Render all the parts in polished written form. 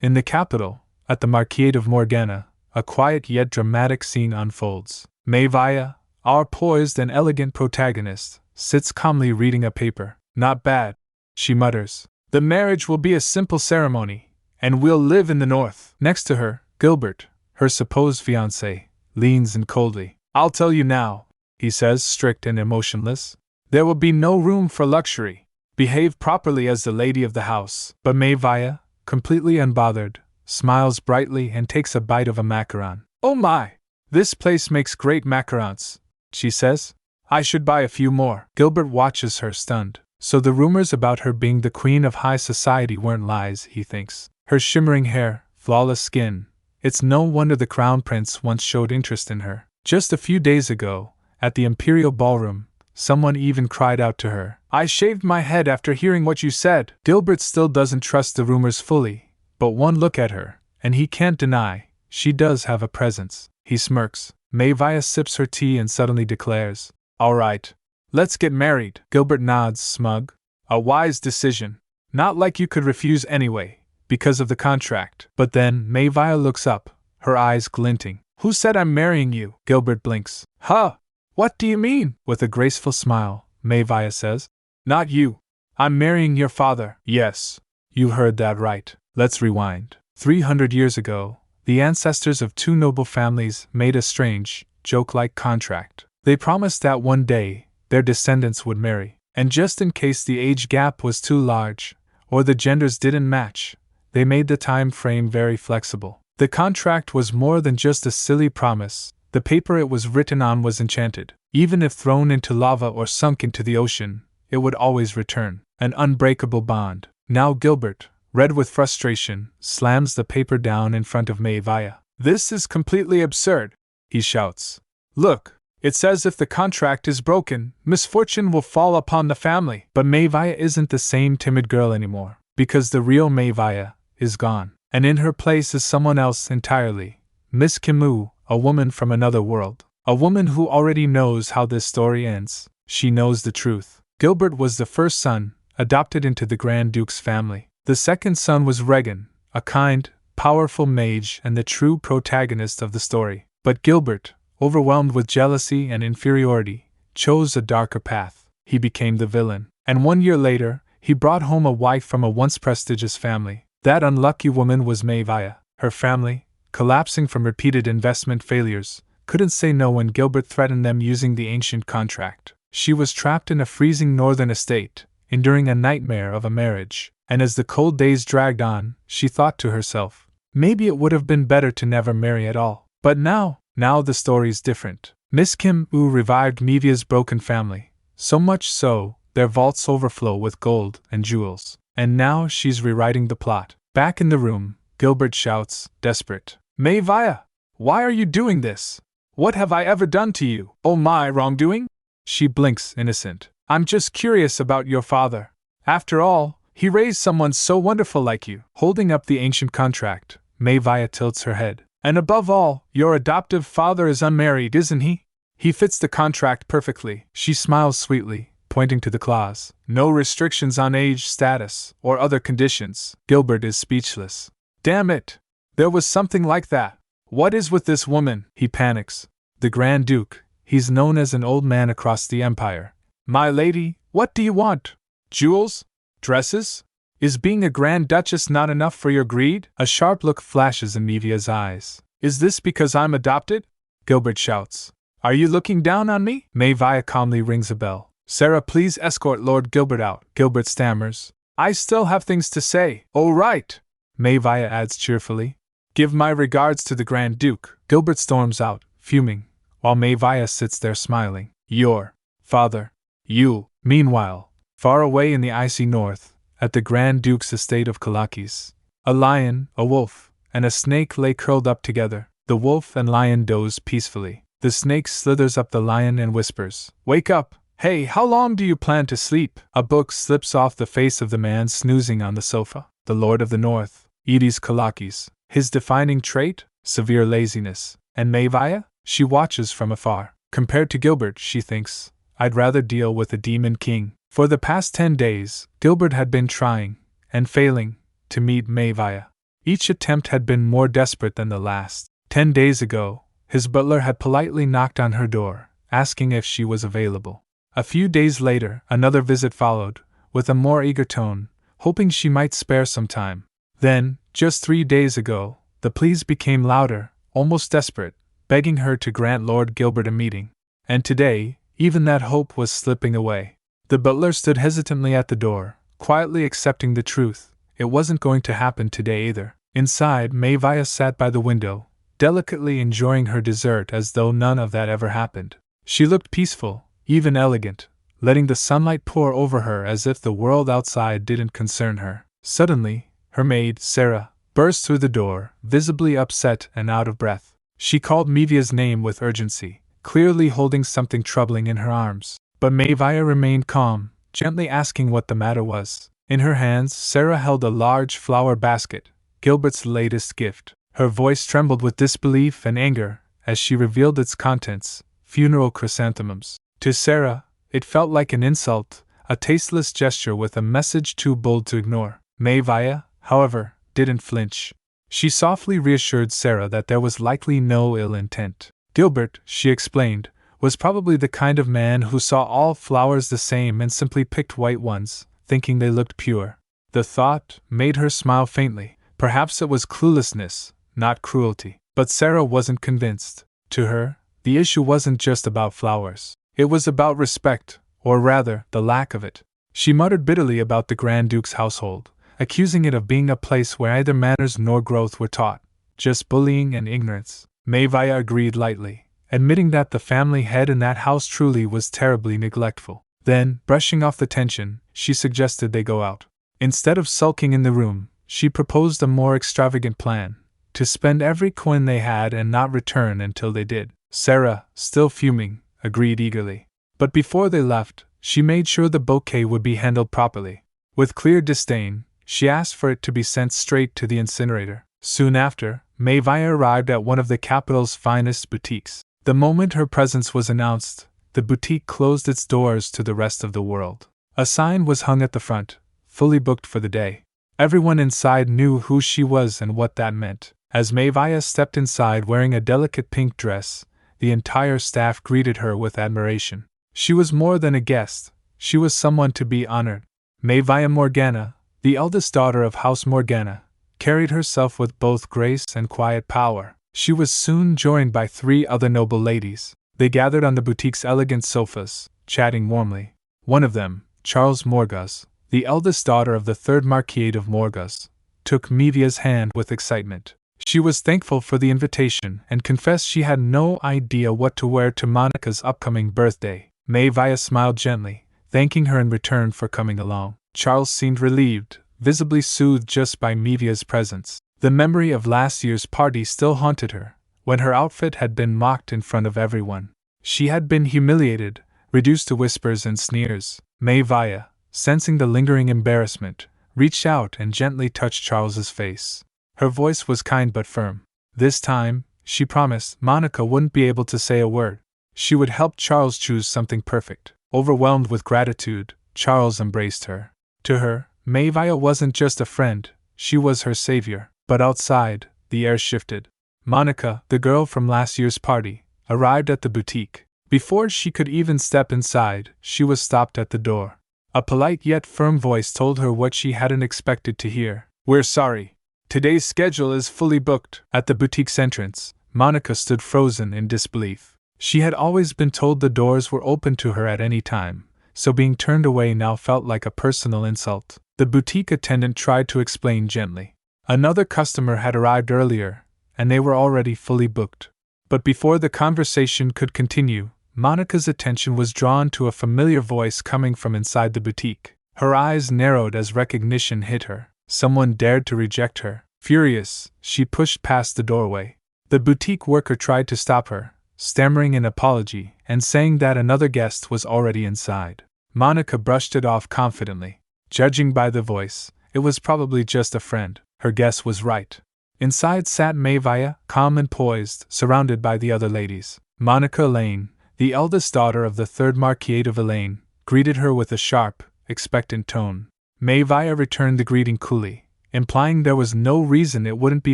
In the capital, at the Marquise of Morgana, a quiet yet dramatic scene unfolds. Maevia, our poised and elegant protagonist, sits calmly reading a paper. Not bad, she mutters. The marriage will be a simple ceremony, and we'll live in the north. Next to her, Gilbert, her supposed fiancé, leans in coldly. I'll tell you now, he says, strict and emotionless. There will be no room for luxury. Behave properly as the lady of the house. But Maevia, completely unbothered, smiles brightly and takes a bite of a macaron. Oh my! This place makes great macarons, she says. I should buy a few more. Gilbert watches her stunned. So the rumors about her being the queen of high society weren't lies, he thinks. Her shimmering hair, flawless skin. It's no wonder the crown prince once showed interest in her. Just a few days ago, at the imperial ballroom, someone even cried out to her, I shaved my head after hearing what you said. Gilbert still doesn't trust the rumors fully, but one look at her, and he can't deny, she does have a presence. He smirks. Maevia sips her tea and suddenly declares, all right, let's get married. Gilbert nods, smug. A wise decision. Not like you could refuse anyway, because of the contract. But then Maevia looks up, her eyes glinting. Who said I'm marrying you? Gilbert blinks. Huh? What do you mean? With a graceful smile, Maevia says. Not you. I'm marrying your father. Yes, you heard that right. Let's rewind. 300 years ago, the ancestors of two noble families made a strange, joke-like contract. They promised that one day, their descendants would marry. And just in case the age gap was too large, or the genders didn't match, they made the time frame very flexible. The contract was more than just a silly promise. The paper it was written on was enchanted. Even if thrown into lava or sunk into the ocean, it would always return. An unbreakable bond. Now Gilbert, red with frustration, slams the paper down in front of Maevia. This is completely absurd, he shouts. Look, it says if the contract is broken, misfortune will fall upon the family. But Maevia isn't the same timid girl anymore, because the real Maevia is gone. And in her place is someone else entirely. Miss Kimu, a woman from another world. A woman who already knows how this story ends. She knows the truth. Gilbert was the first son, adopted into the Grand Duke's family. The second son was Regan, a kind, powerful mage and the true protagonist of the story. But Gilbert, overwhelmed with jealousy and inferiority, chose a darker path. He became the villain. And 1 year later, he brought home a wife from a once prestigious family. That unlucky woman was Maevia. Her family, collapsing from repeated investment failures, couldn't say no when Gilbert threatened them using the ancient contract. She was trapped in a freezing northern estate, enduring a nightmare of a marriage. And as the cold days dragged on, she thought to herself, maybe it would have been better to never marry at all. But now the story's different. Miss Kim Woo revived Maevia's broken family, so much so, their vaults overflow with gold and jewels. And now she's rewriting the plot. Back in the room, Gilbert shouts, desperate. Maevia, why are you doing this? What have I ever done to you? Oh, my wrongdoing? She blinks, innocent. I'm just curious about your father. After all, he raised someone so wonderful like you. Holding up the ancient contract, Maevia tilts her head. And above all, your adoptive father is unmarried, isn't he? He fits the contract perfectly. She smiles sweetly, pointing to the clause. No restrictions on age, status, or other conditions. Gilbert is speechless. Damn it! There was something like that. What is with this woman? He panics. The Grand Duke, he's known as an old man across the empire. My lady, what do you want? Jewels? Dresses? Is being a Grand Duchess not enough for your greed? A sharp look flashes in Maevia's eyes. Is this because I'm adopted? Gilbert shouts. Are you looking down on me? Maevia calmly rings a bell. Sarah, please escort Lord Gilbert out. Gilbert stammers. I still have things to say. Oh, right, Maevia adds cheerfully. Give my regards to the Grand Duke. Gilbert storms out, fuming, while Maevia sits there smiling. Your father. You. Meanwhile, far away in the icy north, at the Grand Duke's estate of Kalakis, a lion, a wolf, and a snake lay curled up together. The wolf and lion doze peacefully. The snake slithers up the lion and whispers, Wake up! Hey, how long do you plan to sleep? A book slips off the face of the man snoozing on the sofa. The Lord of the North, Aedis Kalakis. His defining trait? Severe laziness. And Maevia? She watches from afar. Compared to Gilbert, she thinks, I'd rather deal with a demon king. For the past 10 days, Gilbert had been trying, and failing, to meet Maevia. Each attempt had been more desperate than the last. 10 days ago, his butler had politely knocked on her door, asking if she was available. A few days later, another visit followed, with a more eager tone, hoping she might spare some time. Then, just 3 days ago, the pleas became louder, almost desperate, begging her to grant Lord Gilbert a meeting. And today, even that hope was slipping away. The butler stood hesitantly at the door, quietly accepting the truth. It wasn't going to happen today either. Inside, Maevia sat by the window, delicately enjoying her dessert as though none of that ever happened. She looked peaceful, even elegant, letting the sunlight pour over her as if the world outside didn't concern her. Suddenly, her maid, Sarah, burst through the door, visibly upset and out of breath. She called Maevia's name with urgency, clearly holding something troubling in her arms. But Maevia remained calm, gently asking what the matter was. In her hands, Sarah held a large flower basket, Gilbert's latest gift. Her voice trembled with disbelief and anger as she revealed its contents: funeral chrysanthemums. To Sarah, it felt like an insult, a tasteless gesture with a message too bold to ignore. Maevia, however, didn't flinch. She softly reassured Sarah that there was likely no ill intent. Gilbert, she explained, was probably the kind of man who saw all flowers the same and simply picked white ones, thinking they looked pure. The thought made her smile faintly. Perhaps it was cluelessness, not cruelty. But Sarah wasn't convinced. To her, the issue wasn't just about flowers. It was about respect, or rather, the lack of it. She muttered bitterly about the Grand Duke's household, accusing it of being a place where neither manners nor growth were taught, just bullying and ignorance. Maevia agreed lightly, admitting that the family head in that house truly was terribly neglectful. Then, brushing off the tension, she suggested they go out. Instead of sulking in the room, she proposed a more extravagant plan: to spend every coin they had and not return until they did. Sarah, still fuming, agreed eagerly. But before they left, she made sure the bouquet would be handled properly. With clear disdain, she asked for it to be sent straight to the incinerator. Soon after, Maevia arrived at one of the capital's finest boutiques. The moment her presence was announced, the boutique closed its doors to the rest of the world. A sign was hung at the front: fully booked for the day. Everyone inside knew who she was and what that meant. As Maevia stepped inside wearing a delicate pink dress, the entire staff greeted her with admiration. She was more than a guest, she was someone to be honored. Maevia Morgana, the eldest daughter of House Morgana, carried herself with both grace and quiet power. She was soon joined by 3 other noble ladies. They gathered on the boutique's elegant sofas, chatting warmly. One of them, Charles Morgause, the eldest daughter of the 3rd Marquis of Morgause, took Maevia's hand with excitement. She was thankful for the invitation and confessed she had no idea what to wear to Monica's upcoming birthday. Maevia smiled gently, thanking her in return for coming along. Charles seemed relieved, visibly soothed just by Maevia's presence. The memory of last year's party still haunted her, when her outfit had been mocked in front of everyone. She had been humiliated, reduced to whispers and sneers. Maevia, sensing the lingering embarrassment, reached out and gently touched Charles's face. Her voice was kind but firm. This time, she promised, Monica wouldn't be able to say a word. She would help Charles choose something perfect. Overwhelmed with gratitude, Charles embraced her. To her, Maevia wasn't just a friend, she was her savior. But outside, the air shifted. Monica, the girl from last year's party, arrived at the boutique. Before she could even step inside, she was stopped at the door. A polite yet firm voice told her what she hadn't expected to hear. "We're sorry. Today's schedule is fully booked." At the boutique's entrance, Monica stood frozen in disbelief. She had always been told the doors were open to her at any time, so being turned away now felt like a personal insult. The boutique attendant tried to explain gently. Another customer had arrived earlier, and they were already fully booked. But before the conversation could continue, Monica's attention was drawn to a familiar voice coming from inside the boutique. Her eyes narrowed as recognition hit her. Someone dared to reject her. Furious, she pushed past the doorway. The boutique worker tried to stop her, stammering an apology and saying that another guest was already inside. Monica brushed it off confidently. Judging by the voice, it was probably just a friend. Her guess was right. Inside sat Maevia, calm and poised, surrounded by the other ladies. Monica Elaine, the eldest daughter of the 3rd Marquis of Elaine, greeted her with a sharp, expectant tone. Maevia returned the greeting coolly, implying there was no reason it wouldn't be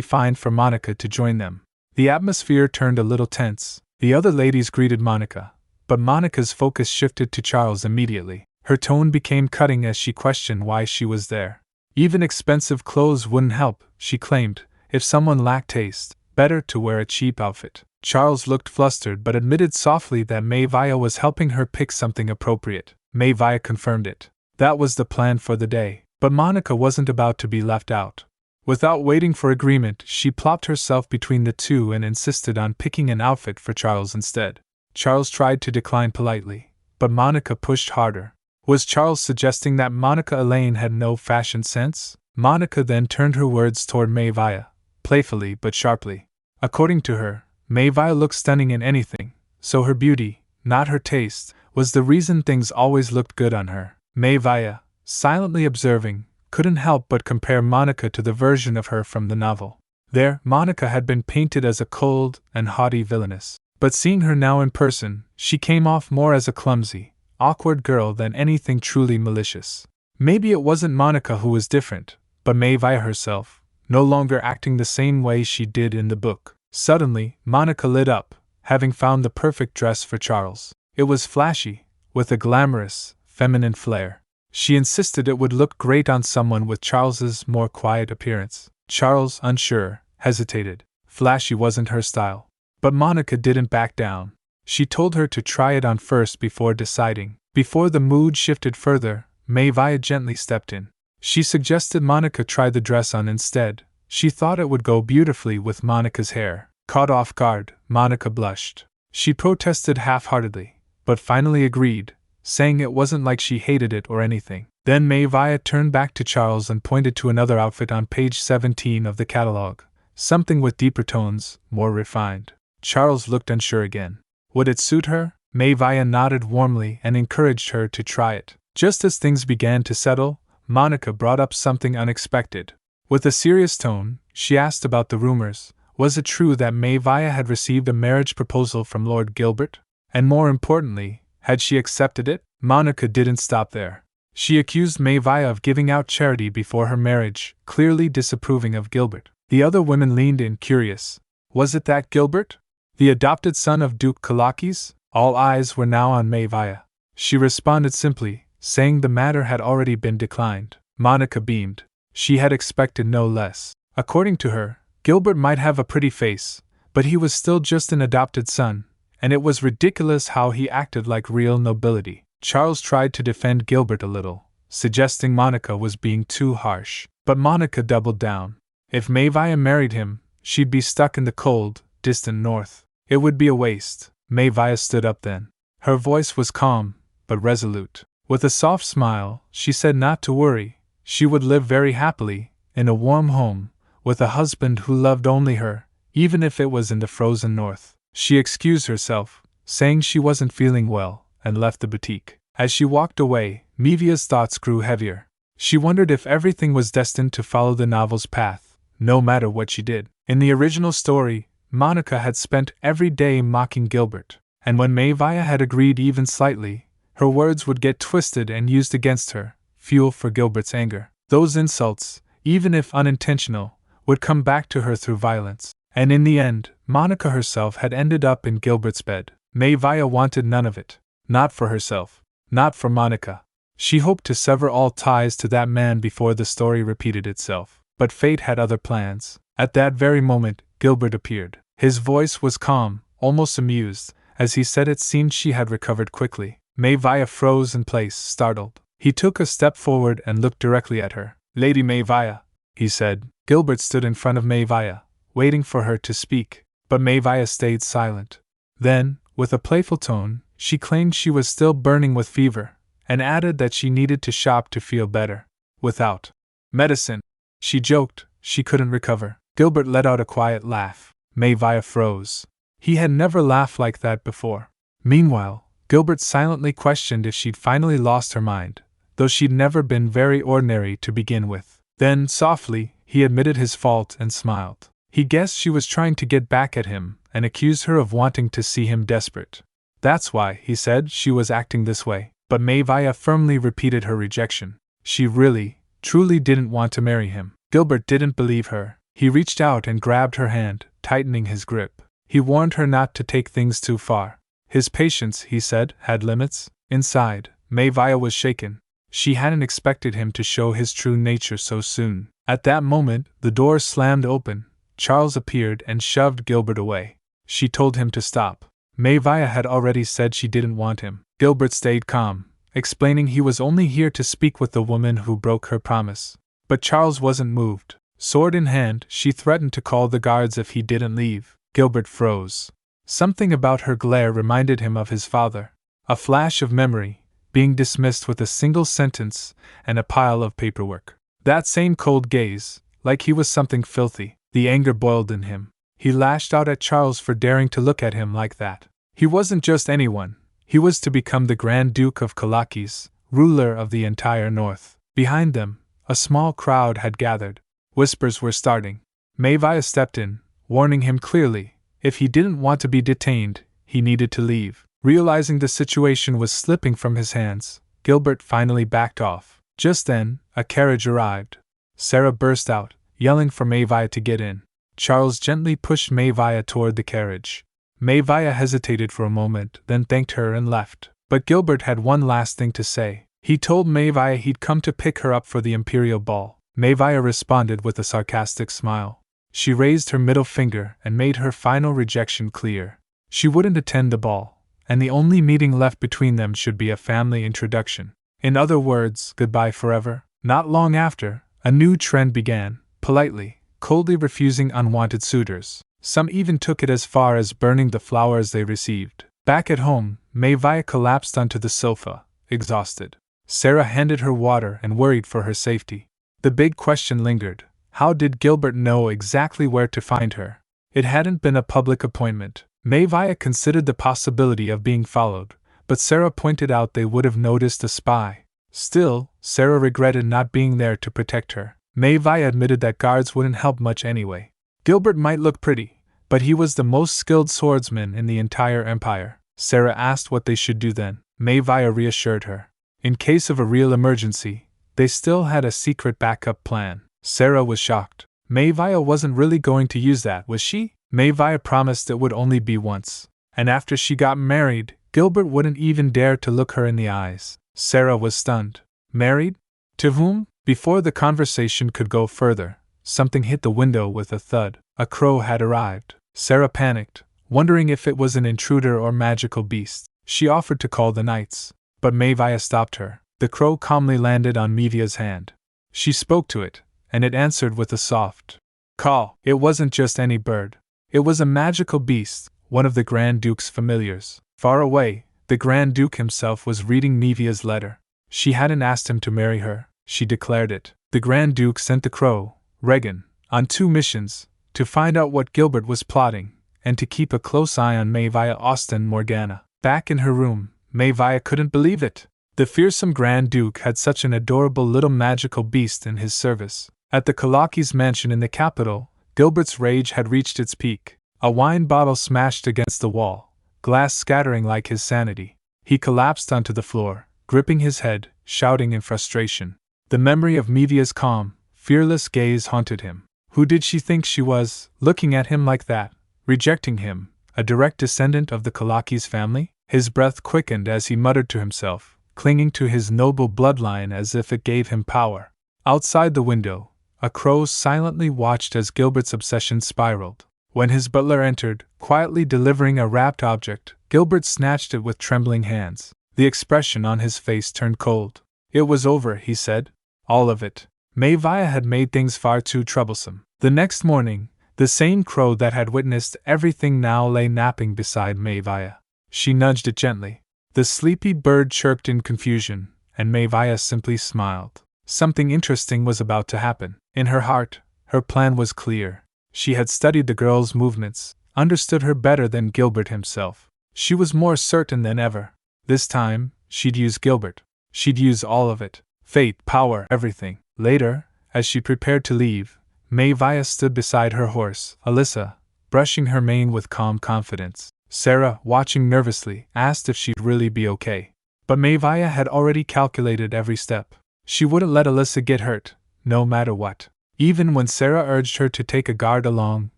fine for Monica to join them. The atmosphere turned a little tense. The other ladies greeted Monica, but Monica's focus shifted to Charles immediately. Her tone became cutting as she questioned why she was there. Even expensive clothes wouldn't help, she claimed. If someone lacked taste, better to wear a cheap outfit. Charles looked flustered but admitted softly that Maevia was helping her pick something appropriate. Maevia confirmed it. That was the plan for the day, but Monica wasn't about to be left out. Without waiting for agreement, she plopped herself between the two and insisted on picking an outfit for Charles instead. Charles tried to decline politely, but Monica pushed harder. Was Charles suggesting that Monica Elaine had no fashion sense? Monica then turned her words toward Maevia, playfully but sharply. According to her, Maevia looked stunning in anything, so her beauty, not her taste, was the reason things always looked good on her. Maevia, silently observing, couldn't help but compare Monica to the version of her from the novel. There, Monica had been painted as a cold and haughty villainess, but seeing her now in person, she came off more as a clumsy, awkward girl than anything truly malicious. Maybe it wasn't Monica who was different, but Maevia herself, no longer acting the same way she did in the book. Suddenly, Monica lit up, having found the perfect dress for Charles. It was flashy, with a glamorous, feminine flair. She insisted it would look great on someone with Charles's more quiet appearance. Charles, unsure, hesitated. Flashy wasn't her style. But Monica didn't back down. She told her to try it on first before deciding. Before the mood shifted further, Maevia gently stepped in. She suggested Monica try the dress on instead. She thought it would go beautifully with Monica's hair. Caught off guard, Monica blushed. She protested half-heartedly, but finally agreed, saying it wasn't like she hated it or anything. Then Maevia turned back to Charles and pointed to another outfit on page 17 of the catalog, something with deeper tones, more refined. Charles looked unsure again. Would it suit her? Maevia nodded warmly and encouraged her to try it. Just as things began to settle, Monica brought up something unexpected. With a serious tone, she asked about the rumors. Was it true that Maevia had received a marriage proposal from Lord Gilbert? And more importantly, had she accepted it? Monica didn't stop there. She accused Maevia of giving out charity before her marriage, clearly disapproving of Gilbert. The other women leaned in, curious. Was it that Gilbert? The adopted son of Duke Aedis? All eyes were now on Maevia. She responded simply, saying the matter had already been declined. Monica beamed. She had expected no less. According to her, Gilbert might have a pretty face, but he was still just an adopted son, and it was ridiculous how he acted like real nobility. Charles tried to defend Gilbert a little, suggesting Monica was being too harsh, but Monica doubled down. If Maevia married him, she'd be stuck in the cold, distant north. It would be a waste. Maevia stood up then. Her voice was calm, but resolute. With a soft smile, she said not to worry. She would live very happily, in a warm home, with a husband who loved only her, even if it was in the frozen north. She excused herself, saying she wasn't feeling well, and left the boutique. As she walked away, Maevia's thoughts grew heavier. She wondered if everything was destined to follow the novel's path, no matter what she did. In the original story, Monica had spent every day mocking Gilbert, and when Maevia had agreed even slightly, her words would get twisted and used against her, fuel for Gilbert's anger. Those insults, even if unintentional, would come back to her through violence. And in the end, Monica herself had ended up in Gilbert's bed. Maevia wanted none of it. Not for herself. Not for Monica. She hoped to sever all ties to that man before the story repeated itself. But fate had other plans. At that very moment, Gilbert appeared. His voice was calm, almost amused. As he said it seemed she had recovered quickly. Maevia froze in place, startled. He took a step forward and looked directly at her. Lady Maevia, he said. Gilbert stood in front of Maevia, waiting for her to speak, but Maevia stayed silent. Then, with a playful tone, she claimed she was still burning with fever, and added that she needed to shop to feel better. Without medicine, she joked, she couldn't recover. Gilbert let out a quiet laugh. Maevia froze. He had never laughed like that before. Meanwhile, Gilbert silently questioned if she'd finally lost her mind, though she'd never been very ordinary to begin with. Then, softly, he admitted his fault and smiled. He guessed she was trying to get back at him and accused her of wanting to see him desperate. That's why, he said, she was acting this way. But Maevia firmly repeated her rejection. She really, truly didn't want to marry him. Gilbert didn't believe her. He reached out and grabbed her hand, tightening his grip. He warned her not to take things too far. His patience, he said, had limits. Inside, Maevia was shaken. She hadn't expected him to show his true nature so soon. At that moment, the door slammed open. Charles appeared and shoved Gilbert away. She told him to stop. Maevia had already said she didn't want him. Gilbert stayed calm, explaining he was only here to speak with the woman who broke her promise. But Charles wasn't moved. Sword in hand, she threatened to call the guards if he didn't leave. Gilbert froze. Something about her glare reminded him of his father. A flash of memory, being dismissed with a single sentence and a pile of paperwork. That same cold gaze, like he was something filthy. The anger boiled in him. He lashed out at Charles for daring to look at him like that. He wasn't just anyone. He was to become the Grand Duke of Kalakis, ruler of the entire North. Behind them, a small crowd had gathered. Whispers were starting. Maevia stepped in, warning him clearly, if he didn't want to be detained, he needed to leave. Realizing the situation was slipping from his hands, Gilbert finally backed off. Just then, a carriage arrived. Sarah burst out, yelling for Maevia to get in. Charles gently pushed Maevia toward the carriage. Maevia hesitated for a moment, then thanked her and left. But Gilbert had one last thing to say. He told Maevia he'd come to pick her up for the imperial ball. Maevia responded with a sarcastic smile. She raised her middle finger and made her final rejection clear. She wouldn't attend the ball, and the only meeting left between them should be a family introduction. In other words, goodbye forever. Not long after, a new trend began, politely, coldly refusing unwanted suitors. Some even took it as far as burning the flowers they received. Back at home, Maevia collapsed onto the sofa, exhausted. Sarah handed her water and worried for her safety. The big question lingered. How did Gilbert know exactly where to find her? It hadn't been a public appointment. Maevia considered the possibility of being followed, but Sarah pointed out they would have noticed a spy. Still, Sarah regretted not being there to protect her. Maevia admitted that guards wouldn't help much anyway. Gilbert might look pretty, but he was the most skilled swordsman in the entire empire. Sarah asked what they should do then. Maevia reassured her. In case of a real emergency, they still had a secret backup plan. Sarah was shocked. Maevia wasn't really going to use that, was she? Maevia promised it would only be once. And after she got married, Gilbert wouldn't even dare to look her in the eyes. Sarah was stunned. Married? To whom? Before the conversation could go further, something hit the window with a thud. A crow had arrived. Sarah panicked, wondering if it was an intruder or magical beast. She offered to call the knights, but Maevia stopped her. The crow calmly landed on Maevia's hand. She spoke to it, and it answered with a soft call. It wasn't just any bird. It was a magical beast, one of the Grand Duke's familiars. Far away, the Grand Duke himself was reading Maevia's letter. She hadn't asked him to marry her, she declared it. The Grand Duke sent the crow, Regan, on 2 missions, to find out what Gilbert was plotting, and to keep a close eye on Maevia Austin Morgana. Back in her room, Maevia couldn't believe it. The fearsome Grand Duke had such an adorable little magical beast in his service. At the Kalakis mansion in the capital, Gilbert's rage had reached its peak. A wine bottle smashed against the wall, glass scattering like his sanity. He collapsed onto the floor, gripping his head, shouting in frustration. The memory of Maevia's calm, fearless gaze haunted him. Who did she think she was, looking at him like that, rejecting him, a direct descendant of the Kalakis family? His breath quickened as he muttered to himself, clinging to his noble bloodline as if it gave him power. Outside the window, a crow silently watched as Gilbert's obsession spiraled. When his butler entered, quietly delivering a wrapped object, Gilbert snatched it with trembling hands. The expression on his face turned cold. It was over, he said. All of it. Maevia had made things far too troublesome. The next morning, the same crow that had witnessed everything now lay napping beside Maevia. She nudged it gently. The sleepy bird chirped in confusion, and Maevia simply smiled. Something interesting was about to happen. In her heart, her plan was clear. She had studied the girl's movements, understood her better than Gilbert himself. She was more certain than ever. This time, she'd use Gilbert. She'd use all of it. Fate, power, everything. Later, as she prepared to leave, Maevia stood beside her horse, Alyssa, brushing her mane with calm confidence. Sarah, watching nervously, asked if she'd really be okay. But Maevia had already calculated every step. She wouldn't let Alyssa get hurt, no matter what. Even when Sarah urged her to take a guard along,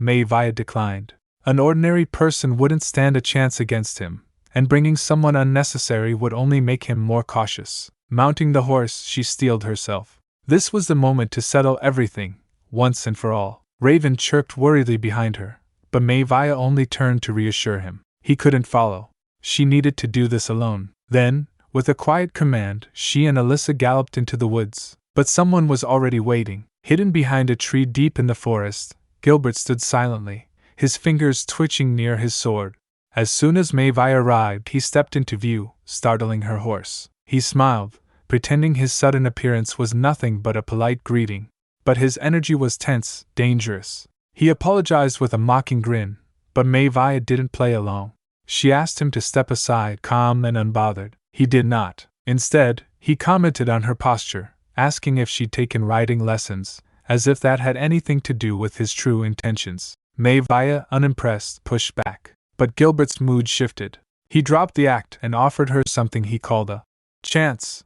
Maevia declined. An ordinary person wouldn't stand a chance against him, and bringing someone unnecessary would only make him more cautious. Mounting the horse, she steeled herself. This was the moment to settle everything, once and for all. Raven chirped worriedly behind her, but Maevia only turned to reassure him. He couldn't follow. She needed to do this alone. Then, with a quiet command, she and Alyssa galloped into the woods. But someone was already waiting. Hidden behind a tree deep in the forest, Gilbert stood silently, his fingers twitching near his sword. As soon as Maevia arrived, he stepped into view, startling her horse. He smiled, pretending his sudden appearance was nothing but a polite greeting. But his energy was tense, dangerous. He apologized with a mocking grin, but Maevia didn't play along. She asked him to step aside, calm and unbothered. He did not. Instead, he commented on her posture, asking if she'd taken riding lessons, as if that had anything to do with his true intentions. Maevia, unimpressed, pushed back. But Gilbert's mood shifted. He dropped the act and offered her something he called a chance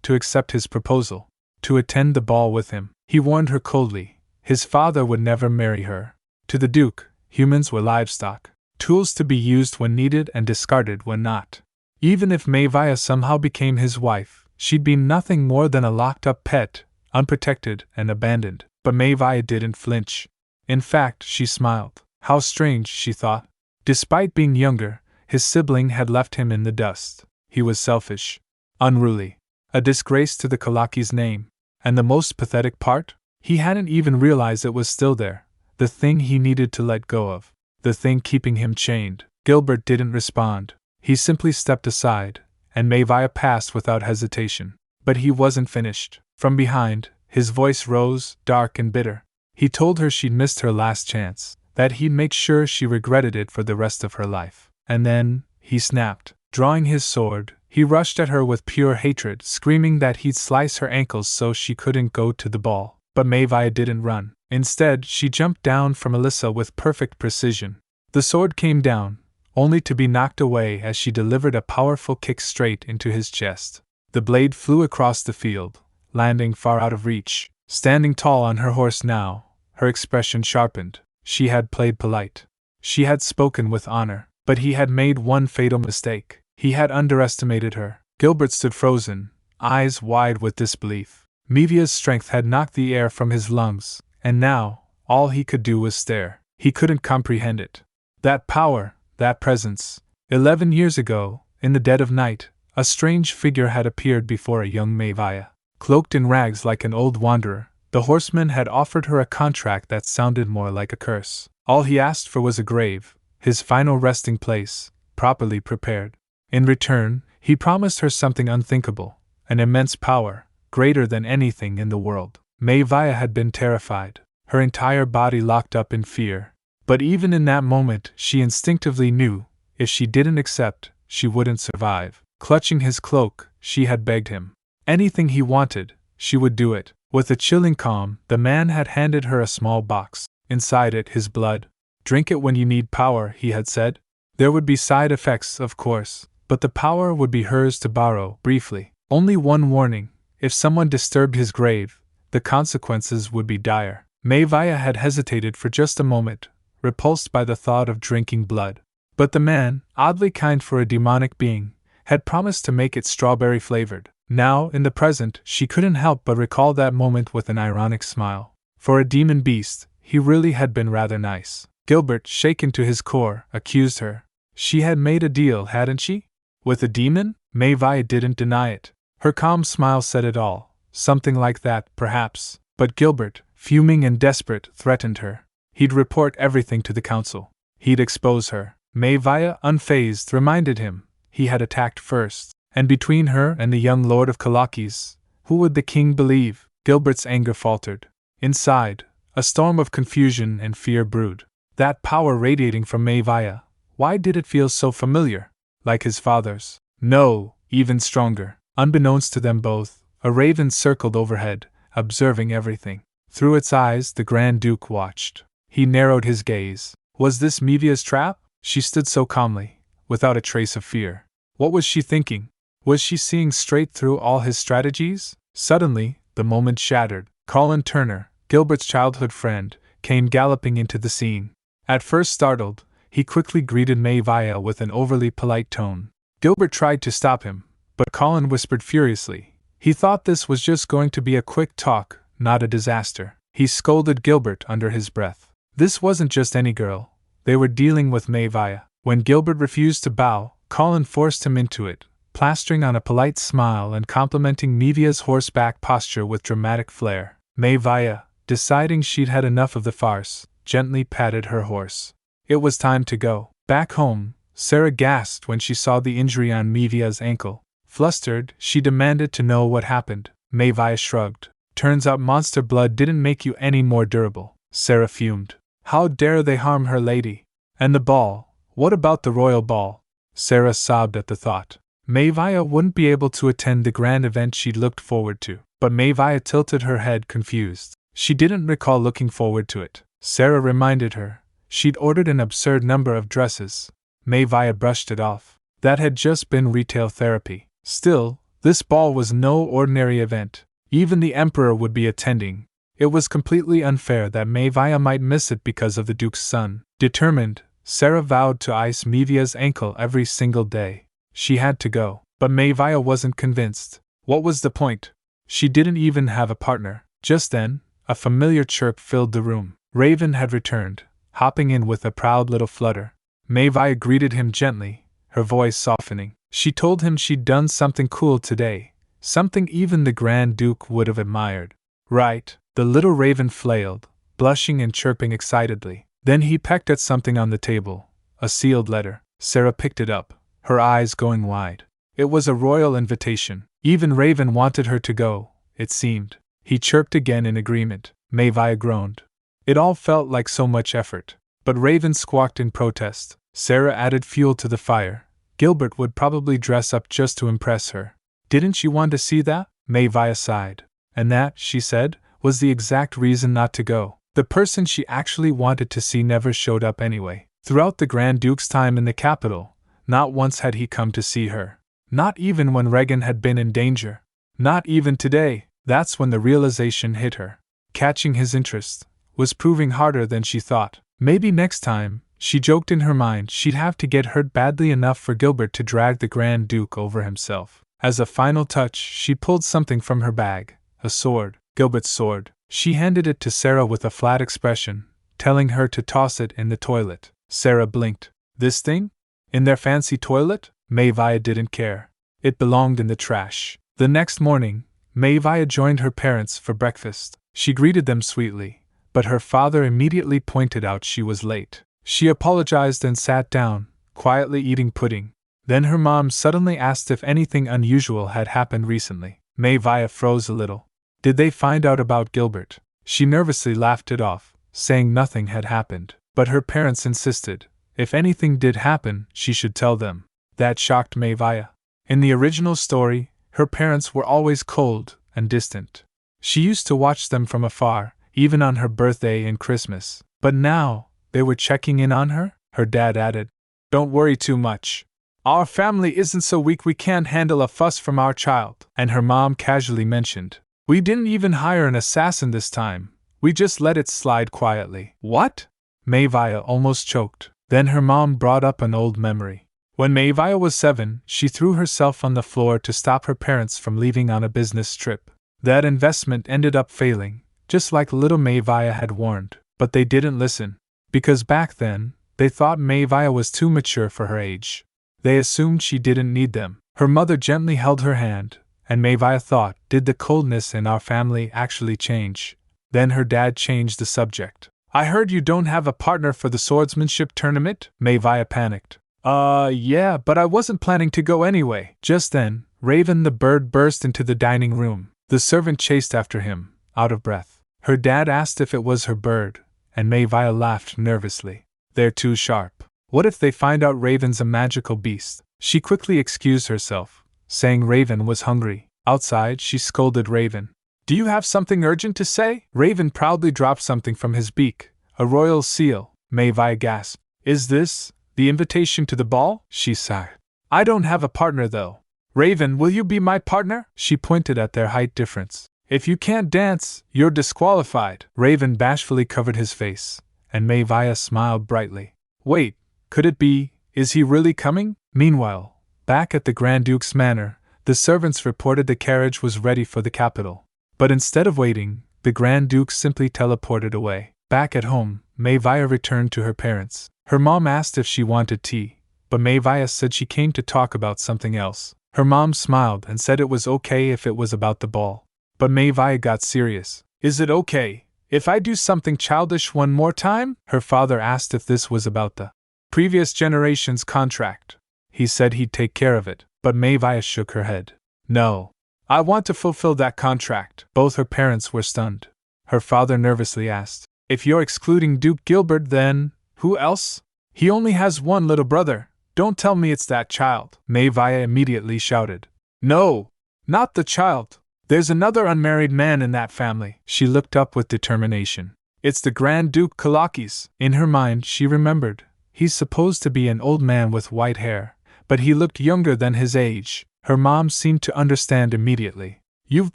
to accept his proposal, to attend the ball with him. He warned her coldly, his father would never marry her. To the Duke, humans were livestock, tools to be used when needed and discarded when not. Even if Maevia somehow became his wife, she'd be nothing more than a locked-up pet, unprotected and abandoned. But Maevia didn't flinch. In fact, she smiled. How strange, she thought. Despite being younger, his sibling had left him in the dust. He was selfish, unruly, a disgrace to the Kalaki's name. And the most pathetic part? He hadn't even realized it was still there, the thing he needed to let go of, the thing keeping him chained. Gilbert didn't respond. He simply stepped aside, and Maevia passed without hesitation. But he wasn't finished. From behind, his voice rose, dark and bitter. He told her she'd missed her last chance, that he'd make sure she regretted it for the rest of her life. And then, he snapped. Drawing his sword, he rushed at her with pure hatred, screaming that he'd slice her ankles so she couldn't go to the ball. But Maevia didn't run. Instead, she jumped down from Alyssa with perfect precision. The sword came down, only to be knocked away as she delivered a powerful kick straight into his chest. The blade flew across the field, landing far out of reach. Standing tall on her horse now, her expression sharpened. She had played polite. She had spoken with honor. But he had made one fatal mistake. He had underestimated her. Gilbert stood frozen, eyes wide with disbelief. Maevia's strength had knocked the air from his lungs, and now, all he could do was stare. He couldn't comprehend it. That power, that presence. 11 years ago, in the dead of night, a strange figure had appeared before a young Maevia. Cloaked in rags like an old wanderer, the horseman had offered her a contract that sounded more like a curse. All he asked for was a grave, his final resting place, properly prepared. In return, he promised her something unthinkable, an immense power, greater than anything in the world. Maevia had been terrified, her entire body locked up in fear. But even in that moment, she instinctively knew, if she didn't accept, she wouldn't survive. Clutching his cloak, she had begged him. Anything he wanted, she would do it. With a chilling calm, the man had handed her a small box. Inside it, his blood. Drink it when you need power, he had said. There would be side effects, of course, but the power would be hers to borrow, briefly. Only one warning: if someone disturbed his grave, the consequences would be dire. Maevia had hesitated for just a moment, repulsed by the thought of drinking blood. But the man, oddly kind for a demonic being, had promised to make it strawberry-flavored. Now, in the present, she couldn't help but recall that moment with an ironic smile. For a demon beast, he really had been rather nice. Gilbert, shaken to his core, accused her. She had made a deal, hadn't she? With a demon? Maevia didn't deny it. Her calm smile said it all. Something like that, perhaps. But Gilbert, fuming and desperate, threatened her. He'd report everything to the council. He'd expose her. Maevia, unfazed, reminded him he had attacked first. And between her and the young lord of Kalakis, who would the king believe? Gilbert's anger faltered. Inside, a storm of confusion and fear brewed. That power radiating from Maevia, why did it feel so familiar? Like his father's? No, even stronger. Unbeknownst to them both, a raven circled overhead, observing everything. Through its eyes the Grand Duke watched. He narrowed his gaze. Was this Maevia's trap? She stood so calmly, without a trace of fear. What was she thinking? Was she seeing straight through all his strategies? Suddenly, the moment shattered. Colin Turner, Gilbert's childhood friend, came galloping into the scene. At first startled, he quickly greeted Maevia with an overly polite tone. Gilbert tried to stop him, but Colin whispered furiously. He thought this was just going to be a quick talk, not a disaster. He scolded Gilbert under his breath. This wasn't just any girl. They were dealing with Maevia. When Gilbert refused to bow, Colin forced him into it, plastering on a polite smile and complimenting Maevia's horseback posture with dramatic flair. Maevia, deciding she'd had enough of the farce, gently patted her horse. It was time to go. Back home, Sarah gasped when she saw the injury on Maevia's ankle. Flustered, she demanded to know what happened. Maevia shrugged. Turns out monster blood didn't make you any more durable. Sarah fumed. How dare they harm her lady? And the ball? What about the royal ball? Sarah sobbed at the thought. Maevia wouldn't be able to attend the grand event she'd looked forward to. But Maevia tilted her head confused. She didn't recall looking forward to it. Sarah reminded her. She'd ordered an absurd number of dresses. Maevia brushed it off. That had just been retail therapy. Still, this ball was no ordinary event. Even the Emperor would be attending. It was completely unfair that Maevia might miss it because of the Duke's son. Determined, Sarah vowed to ice Maevia's ankle every single day. She had to go. But Maevia wasn't convinced. What was the point? She didn't even have a partner. Just then, a familiar chirp filled the room. Raven had returned, hopping in with a proud little flutter. Maevia greeted him gently, her voice softening. She told him she'd done something cool today, something even the Grand Duke would have admired. Right, the little raven flailed, blushing and chirping excitedly. Then he pecked at something on the table, a sealed letter. Sarah picked it up, her eyes going wide. It was a royal invitation. Even Raven wanted her to go, it seemed. He chirped again in agreement. Maevia groaned. It all felt like so much effort. But Raven squawked in protest. Sarah added fuel to the fire. Gilbert would probably dress up just to impress her. Didn't you want to see that? Maevia sighed. And that, she said, was the exact reason not to go. The person she actually wanted to see never showed up anyway. Throughout the Grand Duke's time in the capital, not once had he come to see her. Not even when Regan had been in danger. Not even today. That's when the realization hit her. Catching his interest was proving harder than she thought. Maybe next time, she joked in her mind, she'd have to get hurt badly enough for Gilbert to drag the Grand Duke over himself. As a final touch, she pulled something from her bag, a sword, Gilbert's sword. She handed it to Sarah with a flat expression, telling her to toss it in the toilet. Sarah blinked. This thing? In their fancy toilet? Maevia didn't care. It belonged in the trash. The next morning, Maevia joined her parents for breakfast. She greeted them sweetly, but her father immediately pointed out she was late. She apologized and sat down, quietly eating pudding. Then her mom suddenly asked if anything unusual had happened recently. Maevia froze a little. Did they find out about Gilbert? She nervously laughed it off, saying nothing had happened. But her parents insisted. If anything did happen, she should tell them. That shocked Maevia. In the original story, her parents were always cold and distant. She used to watch them from afar, even on her birthday and Christmas. But now, they were checking in on her? Her dad added. Don't worry too much. Our family isn't so weak we can't handle a fuss from our child. And her mom casually mentioned. We didn't even hire an assassin this time. We just let it slide quietly. What? Maevia almost choked. Then her mom brought up an old memory. When Maevia was 7, she threw herself on the floor to stop her parents from leaving on a business trip. That investment ended up failing, just like little Maevia had warned. But they didn't listen. Because back then, they thought Maevia was too mature for her age. They assumed she didn't need them. Her mother gently held her hand, and Maevia thought, did the coldness in our family actually change? Then her dad changed the subject. I heard you don't have a partner for the swordsmanship tournament? Maevia panicked. Yeah, but I wasn't planning to go anyway. Just then, Raven the bird burst into the dining room. The servant chased after him, out of breath. Her dad asked if it was her bird, and Maevia laughed nervously. They're too sharp. What if they find out Raven's a magical beast? She quickly excused herself, saying Raven was hungry. Outside, she scolded Raven. Do you have something urgent to say? Raven proudly dropped something from his beak. A royal seal. Maevia gasped. Is this the invitation to the ball? She sighed. I don't have a partner though. Raven, will you be my partner? She pointed at their height difference. If you can't dance, you're disqualified. Raven bashfully covered his face, and Maevia smiled brightly. Wait, could it be, is he really coming? Meanwhile, back at the Grand Duke's manor, the servants reported the carriage was ready for the capital. But instead of waiting, the Grand Duke simply teleported away. Back at home, Maevia returned to her parents. Her mom asked if she wanted tea, but Maevia said she came to talk about something else. Her mom smiled and said it was okay if it was about the ball. But Maevia got serious. Is it okay if I do something childish one more time? Her father asked if this was about the previous generation's contract. He said he'd take care of it, but Maevia shook her head. No. I want to fulfill that contract. Both her parents were stunned. Her father nervously asked, if you're excluding Duke Gilbert, then who else? He only has one little brother. Don't tell me it's that child. Maevia immediately shouted. No, not the child. There's another unmarried man in that family. She looked up with determination. It's the Grand Duke Kalakis. In her mind, she remembered. He's supposed to be an old man with white hair, but he looked younger than his age. Her mom seemed to understand immediately. You've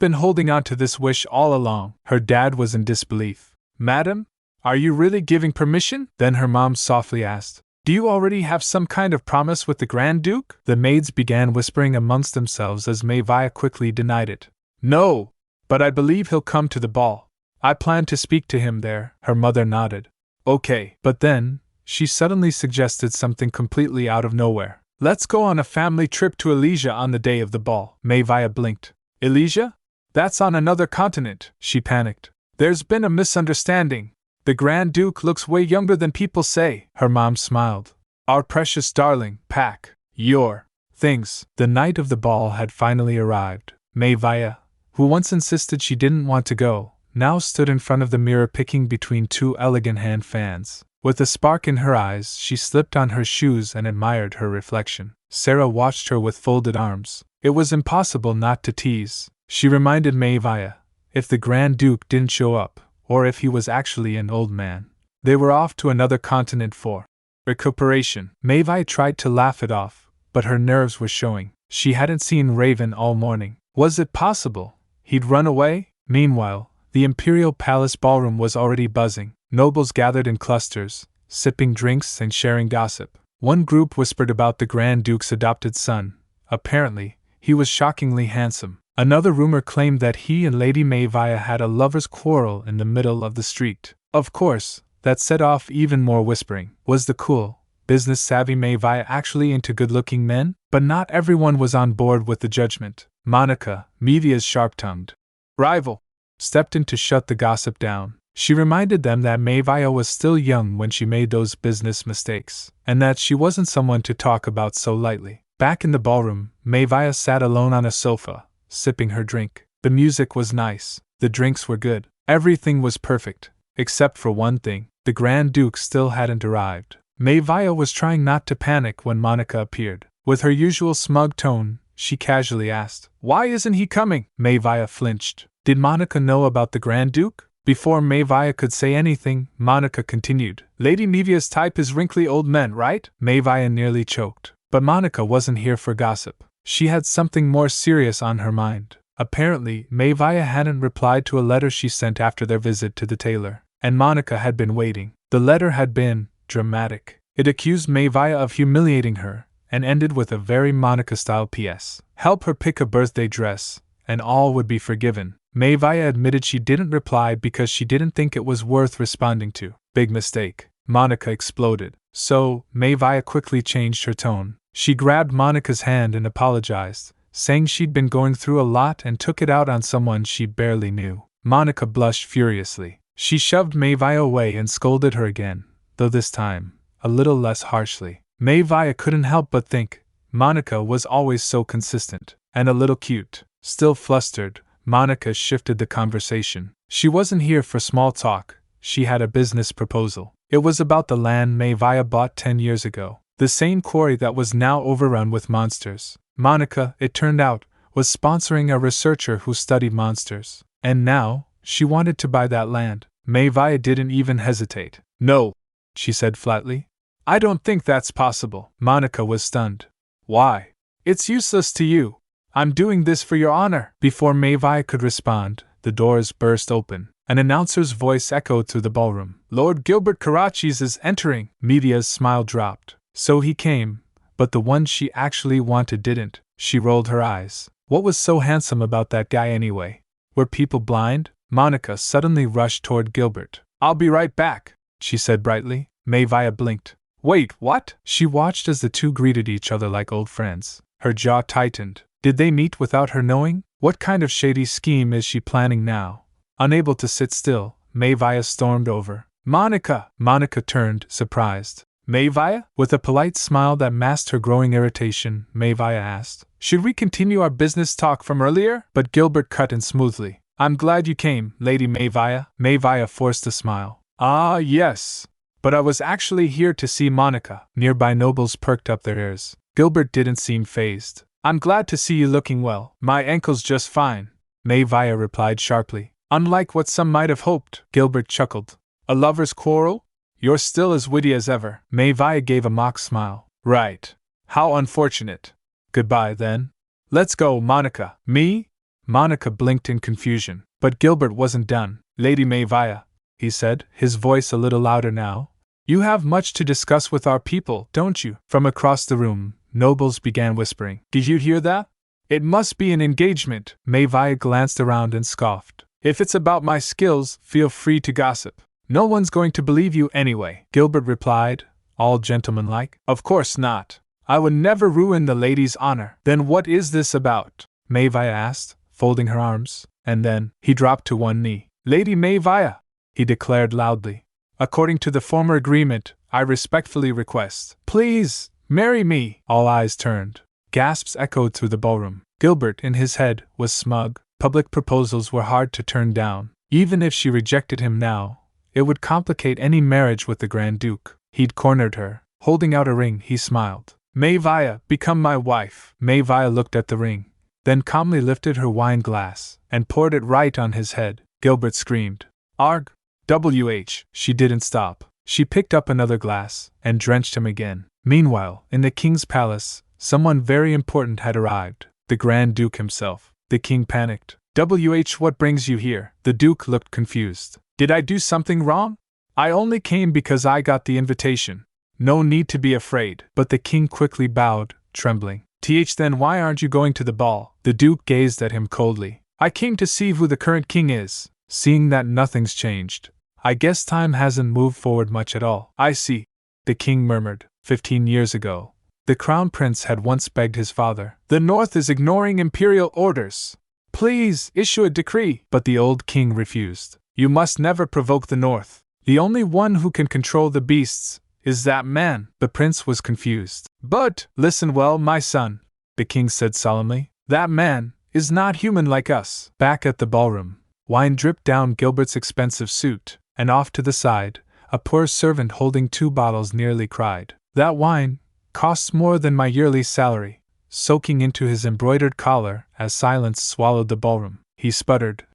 been holding on to this wish all along. Her dad was in disbelief. Madam, are you really giving permission? Then her mom softly asked, do you already have some kind of promise with the Grand Duke? The maids began whispering amongst themselves as Maevia quickly denied it. No, but I believe he'll come to the ball. I plan to speak to him there. Her mother nodded. Okay, but then, she suddenly suggested something completely out of nowhere. Let's go on a family trip to Elysia on the day of the ball. Maevia blinked. Elysia? That's on another continent. She panicked. There's been a misunderstanding. The Grand Duke looks way younger than people say. Her mom smiled. Our precious darling, pack your things. The night of the ball had finally arrived. Maevia, who once insisted she didn't want to go, now stood in front of the mirror picking between two elegant hand fans. With a spark in her eyes, she slipped on her shoes and admired her reflection. Sarah watched her with folded arms. It was impossible not to tease. She reminded Maevia, if the Grand Duke didn't show up, or if he was actually an old man, they were off to another continent for recuperation. Maevia tried to laugh it off, but her nerves were showing. She hadn't seen Raven all morning. Was it possible he'd run away? Meanwhile, the Imperial Palace ballroom was already buzzing. Nobles gathered in clusters, sipping drinks and sharing gossip. One group whispered about the Grand Duke's adopted son. Apparently, he was shockingly handsome. Another rumor claimed that he and Lady Maevia had a lover's quarrel in the middle of the street. Of course, that set off even more whispering. Was the cool, business-savvy Maevia actually into good-looking men? But not everyone was on board with the judgment. Monica, Maevia's sharp-tongued rival, stepped in to shut the gossip down. She reminded them that Maevia was still young when she made those business mistakes, and that she wasn't someone to talk about so lightly. Back in the ballroom, Maevia sat alone on a sofa, sipping her drink. The music was nice, the drinks were good, everything was perfect, except for one thing. The Grand Duke still hadn't arrived. Maevia was trying not to panic when Monica appeared. With her usual smug tone, she casually asked, "Why isn't he coming?" Maevia flinched. Did Monica know about the Grand Duke? Before Maevia could say anything, Monica continued, "Lady Maevia's type is wrinkly old men, right?" Maevia nearly choked. But Monica wasn't here for gossip. She had something more serious on her mind. Apparently, Maevia hadn't replied to a letter she sent after their visit to the tailor, and Monica had been waiting. The letter had been dramatic. It accused Maevia of humiliating her, and ended with a very Monica-style PS. Help her pick a birthday dress, and all would be forgiven. Maevia admitted she didn't reply because she didn't think it was worth responding to. Big mistake. Monica exploded. So, Maevia quickly changed her tone. She grabbed Monica's hand and apologized, saying she'd been going through a lot and took it out on someone she barely knew. Monica blushed furiously. She shoved Maevia away and scolded her again, though this time, a little less harshly. Maevia couldn't help but think, Monica was always so consistent, and a little cute. Still flustered, Monica shifted the conversation. She wasn't here for small talk, she had a business proposal. It was about the land Maevia bought 10 years ago. The same quarry that was now overrun with monsters. Monica, it turned out, was sponsoring a researcher who studied monsters. And now, she wanted to buy that land. Maevia didn't even hesitate. "No," she said flatly. "I don't think that's possible." Monica was stunned. "Why? It's useless to you. I'm doing this for your honor." Before Maevia could respond, the doors burst open. An announcer's voice echoed through the ballroom. Lord Gilbert Carachis is entering. Mevia's smile dropped. So he came, but the one she actually wanted didn't. She rolled her eyes. What was so handsome about that guy anyway? Were people blind? Monica suddenly rushed toward Gilbert. I'll be right back, she said brightly. Maevia blinked. Wait, what? She watched as the two greeted each other like old friends. Her jaw tightened. Did they meet without her knowing? What kind of shady scheme is she planning now? Unable to sit still, Maevia stormed over. Monica! Monica turned, surprised. Maevia? With a polite smile that masked her growing irritation, Maevia asked, should we continue our business talk from earlier? But Gilbert cut in smoothly. I'm glad you came, Lady Maevia. Maevia forced a smile. Ah, yes. But I was actually here to see Monica. Nearby nobles perked up their ears. Gilbert didn't seem fazed. I'm glad to see you looking well. My ankle's just fine, Maevia replied sharply. Unlike what some might have hoped, Gilbert chuckled. A lover's quarrel? You're still as witty as ever. Maevia gave a mock smile. Right. How unfortunate. Goodbye, then. Let's go, Monica. Me? Monica blinked in confusion. But Gilbert wasn't done. Lady Maevia, he said, his voice a little louder now. You have much to discuss with our people, don't you? From across the room, nobles began whispering. Did you hear that? It must be an engagement. Maevia glanced around and scoffed. If it's about my skills, feel free to gossip. No one's going to believe you anyway, Gilbert replied, all gentlemanlike. Of course not. I would never ruin the lady's honor. Then what is this about? Maevia asked, folding her arms, and then he dropped to one knee. Lady Maevia, he declared loudly. According to the former agreement, I respectfully request, please, marry me. All eyes turned. Gasps echoed through the ballroom. Gilbert, in his head, was smug. Public proposals were hard to turn down. Even if she rejected him now, it would complicate any marriage with the Grand Duke. He'd cornered her. Holding out a ring, he smiled. Maevia, become my wife. Maevia looked at the ring, then calmly lifted her wine glass and poured it right on his head. Gilbert screamed. Arg! WH! She didn't stop. She picked up another glass and drenched him again. Meanwhile, in the king's palace, someone very important had arrived. The Grand Duke himself. The king panicked. WH, what brings you here? The Duke looked confused. Did I do something wrong? I only came because I got the invitation. No need to be afraid. But the king quickly bowed, trembling. Then why aren't you going to the ball? The Duke gazed at him coldly. I came to see who the current king is. Seeing that nothing's changed, I guess time hasn't moved forward much at all. I see, the king murmured. 15 years ago, the crown prince had once begged his father. The North is ignoring imperial orders. Please, issue a decree. But the old king refused. You must never provoke the North. The only one who can control the beasts is that man. The prince was confused. But, listen well, my son, the king said solemnly. That man is not human like us. Back at the ballroom, wine dripped down Gilbert's expensive suit, and off to the side, a poor servant holding 2 bottles nearly cried. That wine costs more than my yearly salary, soaking into his embroidered collar as silence swallowed the ballroom. He sputtered.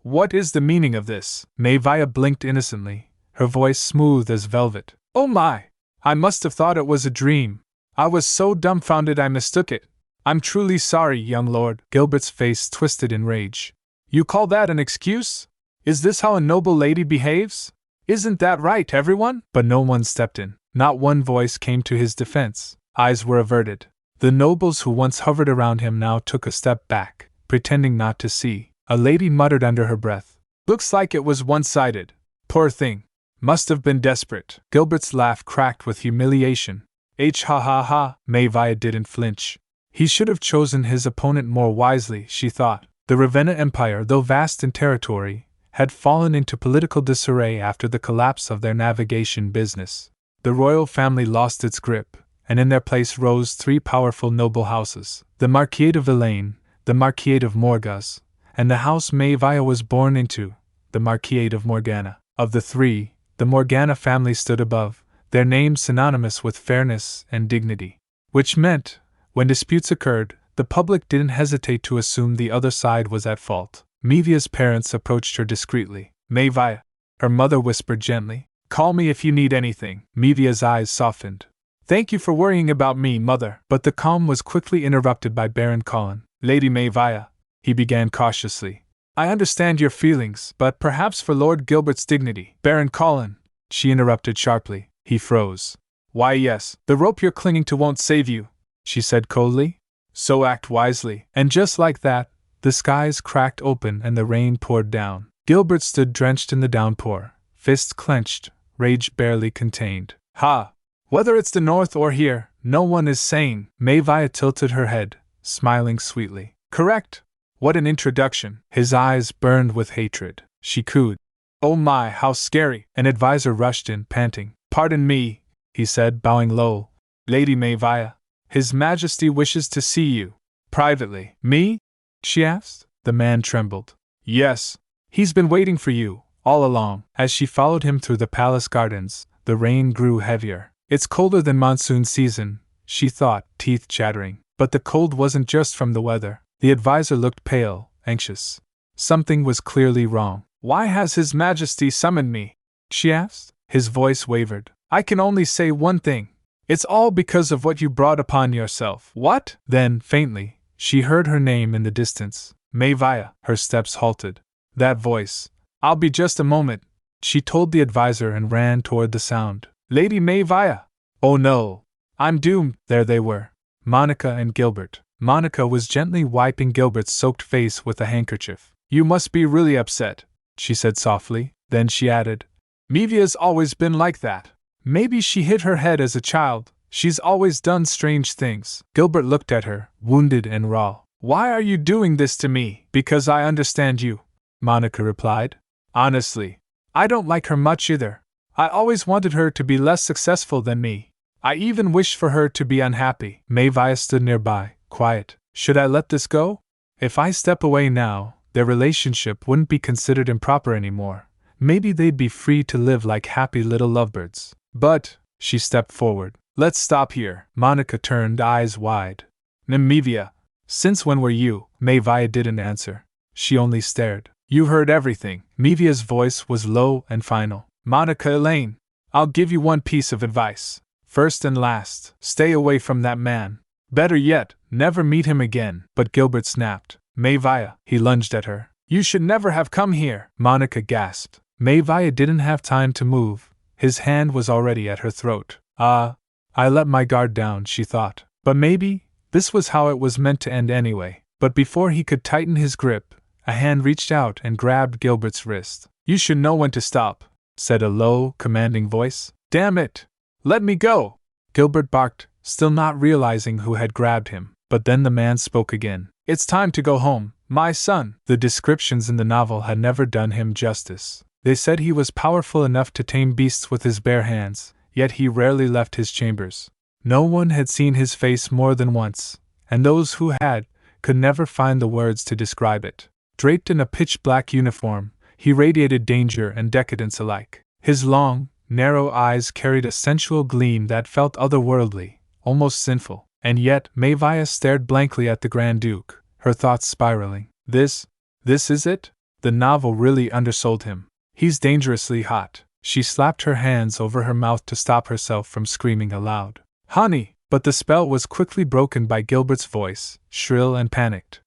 What is the meaning of this? Maevia blinked innocently, her voice smooth as velvet. Oh my! I must have thought it was a dream. I was so dumbfounded I mistook it. I'm truly sorry, young lord. Gilbert's face twisted in rage. You call that an excuse? Is this how a noble lady behaves? Isn't that right, everyone? But no one stepped in. Not one voice came to his defense. Eyes were averted. The nobles who once hovered around him now took a step back, pretending not to see. A lady muttered under her breath. Looks like it was one-sided. Poor thing. Must have been desperate. Gilbert's laugh cracked with humiliation. Ha ha ha. Maevia didn't flinch. He should have chosen his opponent more wisely, she thought. The Ravenna Empire, though vast in territory, had fallen into political disarray after the collapse of their navigation business. The royal family lost its grip, and in their place rose 3 powerful noble houses, the Marquis of Villain, the Marquis of Morgas, and the house Maevia was born into, the Marquis of Morgana. Of the 3, the Morgana family stood above, their names synonymous with fairness and dignity. Which meant, when disputes occurred, the public didn't hesitate to assume the other side was at fault. Maevia's parents approached her discreetly. Maevia, her mother whispered gently. Call me if you need anything. Maevia's eyes softened. Thank you for worrying about me, mother. But the calm was quickly interrupted by Baron Colin. Lady Maevia, he began cautiously. I understand your feelings, but perhaps for Lord Gilbert's dignity. Baron Colin, she interrupted sharply. He froze. Why, yes, the rope you're clinging to won't save you, she said coldly. So act wisely. And just like that, the skies cracked open and the rain poured down. Gilbert stood drenched in the downpour, fists clenched, rage barely contained. Ha! Whether it's the north or here, no one is sane. Maevia tilted her head, smiling sweetly. Correct! What an introduction! His eyes burned with hatred. She cooed. Oh my, how scary! An advisor rushed in, panting. Pardon me, he said, bowing low. Lady Maevia, His Majesty wishes to see you. Privately. Me? She asked. The man trembled. Yes. He's been waiting for you, all along. As she followed him through the palace gardens, the rain grew heavier. It's colder than monsoon season, she thought, teeth chattering. But the cold wasn't just from the weather. The advisor looked pale, anxious. Something was clearly wrong. Why has His Majesty summoned me? She asked. His voice wavered. I can only say one thing. It's all because of what you brought upon yourself. What? Then, faintly, she heard her name in the distance. Maevia. Her steps halted. That voice. I'll be just a moment, she told the advisor and ran toward the sound. Lady Maevia! Oh no! I'm doomed! There they were. Monica and Gilbert. Monica was gently wiping Gilbert's soaked face with a handkerchief. You must be really upset, she said softly. Then she added, Maevia's always been like that. Maybe she hit her head as a child. She's always done strange things. Gilbert looked at her, wounded and raw. Why are you doing this to me? Because I understand you, Monica replied. Honestly, I don't like her much either. I always wanted her to be less successful than me. I even wished for her to be unhappy. Maevia stood nearby, quiet. Should I let this go? If I step away now, their relationship wouldn't be considered improper anymore. Maybe they'd be free to live like happy little lovebirds. But, she stepped forward. Let's stop here. Monica turned, eyes wide. Maevia, since when were you? Maevia didn't answer. She only stared. You heard everything. Maevia's voice was low and final. Monica Elaine, I'll give you one piece of advice. First and last, stay away from that man. Better yet, never meet him again. But Gilbert snapped. Maevia, he lunged at her. You should never have come here. Monica gasped. Maevia didn't have time to move. His hand was already at her throat. I let my guard down, she thought. But maybe, this was how it was meant to end anyway. But before he could tighten his grip, a hand reached out and grabbed Gilbert's wrist. You should know when to stop, said a low, commanding voice. Damn it! Let me go! Gilbert barked, still not realizing who had grabbed him. But then the man spoke again. It's time to go home, my son. The descriptions in the novel had never done him justice. They said he was powerful enough to tame beasts with his bare hands, yet he rarely left his chambers. No one had seen his face more than once, and those who had could never find the words to describe it. Draped in a pitch-black uniform, he radiated danger and decadence alike. His long, narrow eyes carried a sensual gleam that felt otherworldly, almost sinful. And yet, Maevia stared blankly at the Grand Duke, her thoughts spiraling. This is it? The novel really undersold him. He's dangerously hot. She slapped her hands over her mouth to stop herself from screaming aloud. Honey! But the spell was quickly broken by Gilbert's voice, shrill and panicked.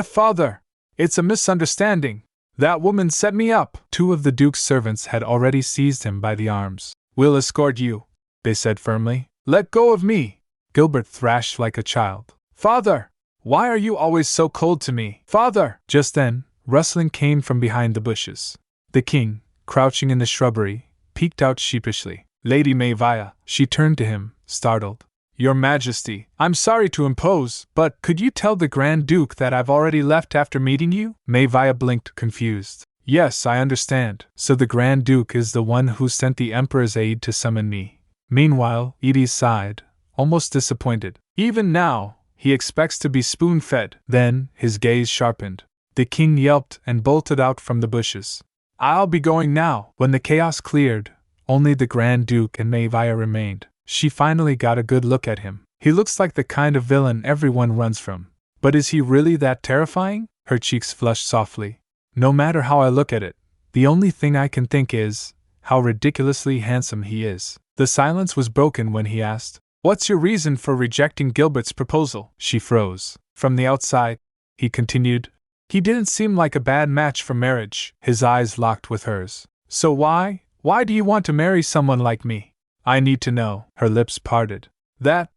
Father! It's a misunderstanding. That woman set me up. Two of the Duke's servants had already seized him by the arms. We'll escort you, they said firmly. Let go of me! Gilbert thrashed like a child. Father! Why are you always so cold to me? Father! Just then, rustling came from behind the bushes. The king, crouching in the shrubbery, peeked out sheepishly. Lady Maevia, she turned to him, startled. Your Majesty, I'm sorry to impose, but could you tell the Grand Duke that I've already left after meeting you? Maevia blinked, confused. Yes, I understand. So the Grand Duke is the one who sent the Emperor's aide to summon me. Meanwhile, Aedis sighed, almost disappointed. Even now, he expects to be spoon-fed. Then, his gaze sharpened. The king yelped and bolted out from the bushes. I'll be going now. When the chaos cleared, only the Grand Duke and Maevia remained. She finally got a good look at him. He looks like the kind of villain everyone runs from. But is he really that terrifying? Her cheeks flushed softly. No matter how I look at it, the only thing I can think is how ridiculously handsome he is. The silence was broken when he asked, What's your reason for rejecting Gilbert's proposal? She froze. From the outside, he continued, He didn't seem like a bad match for marriage. His eyes locked with hers. So why do you want to marry someone like me? I need to know. Her lips parted.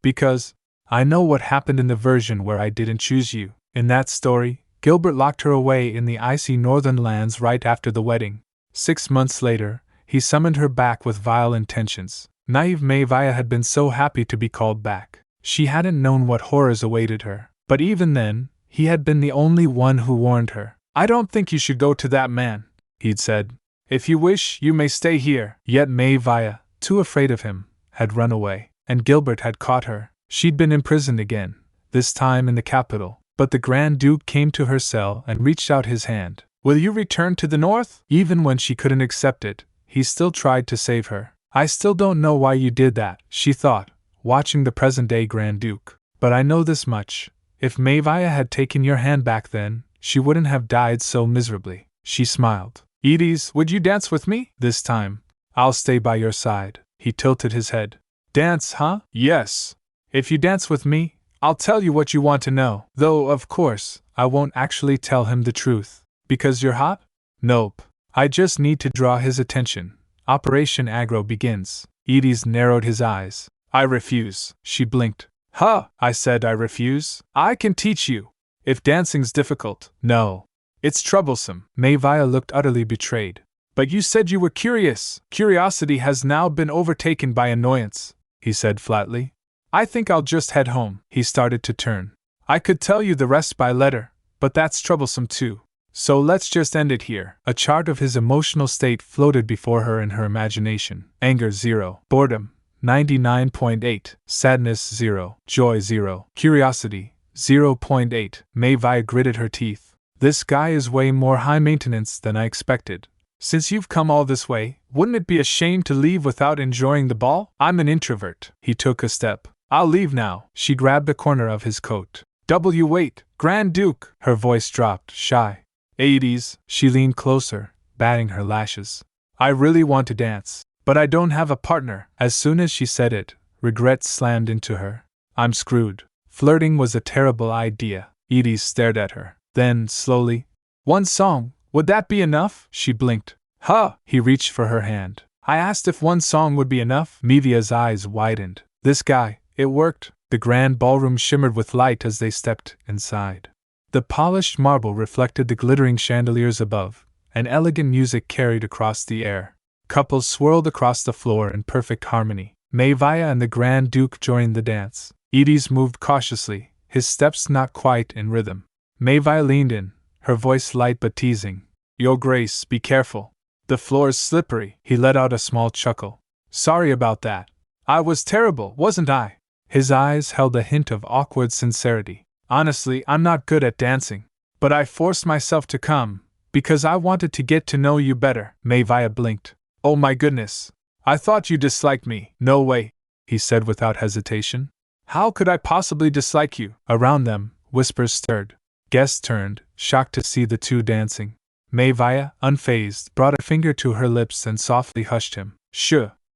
Because I know what happened in the version where I didn't choose you. In that story, Gilbert locked her away in the icy northern lands right after the wedding. 6 months later, he summoned her back with vile intentions. Naive Maevia had been so happy to be called back. She hadn't known what horrors awaited her. But even then, he had been the only one who warned her. I don't think you should go to that man, he'd said. If you wish, you may stay here. Yet Maevia, too afraid of him, had run away. And Gilbert had caught her. She'd been imprisoned again, this time in the capital. But the Grand Duke came to her cell and reached out his hand. Will you return to the north? Even when she couldn't accept it, he still tried to save her. I still don't know why you did that, she thought, watching the present-day Grand Duke. But I know this much. If Maevia had taken your hand back then, she wouldn't have died so miserably. She smiled. Aedis, would you dance with me? This time, I'll stay by your side. He tilted his head. Dance, huh? Yes. If you dance with me, I'll tell you what you want to know. Though, of course, I won't actually tell him the truth. Because you're hot? Nope. I just need to draw his attention. Operation Aggro begins. Aedis narrowed his eyes. I refuse. She blinked. Huh, I said I refuse. I can teach you. If dancing's difficult. No. It's troublesome. Maevia looked utterly betrayed. But you said you were curious. Curiosity has now been overtaken by annoyance, he said flatly. I think I'll just head home. He started to turn. I could tell you the rest by letter, but that's troublesome too. So let's just end it here. A chart of his emotional state floated before her in her imagination. Anger 0. Boredom 99.8. Sadness 0. Joy 0. Curiosity 0.8. Maevia gritted her teeth. This guy is way more high maintenance than I expected. Since you've come all this way, wouldn't it be a shame to leave without enjoying the ball? I'm an introvert. He took a step. I'll leave now. She grabbed a corner of his coat. Wait, Grand Duke. Her voice dropped, shy. Aedis, she leaned closer, batting her lashes. I really want to dance, but I don't have a partner. As soon as she said it, regret slammed into her. I'm screwed. Flirting was a terrible idea. Aedis stared at her. Then, slowly, one song, would that be enough? She blinked. Huh! He reached for her hand. I asked if one song would be enough. Maevia's eyes widened. This guy, it worked. The grand ballroom shimmered with light as they stepped inside. The polished marble reflected the glittering chandeliers above, and elegant music carried across the air. Couples swirled across the floor in perfect harmony. Maevia and the Grand Duke joined the dance. Aedis moved cautiously, his steps not quite in rhythm. Maevia leaned in, her voice light but teasing. Your Grace, be careful. The floor's slippery. He let out a small chuckle. Sorry about that. I was terrible, wasn't I? His eyes held a hint of awkward sincerity. Honestly, I'm not good at dancing. But I forced myself to come, because I wanted to get to know you better. Maevia blinked. Oh my goodness. I thought you disliked me. No way, he said without hesitation. How could I possibly dislike you? Around them, whispers stirred. Guests turned, shocked to see the two dancing. Maevia, unfazed, brought a finger to her lips and softly hushed him. Shh.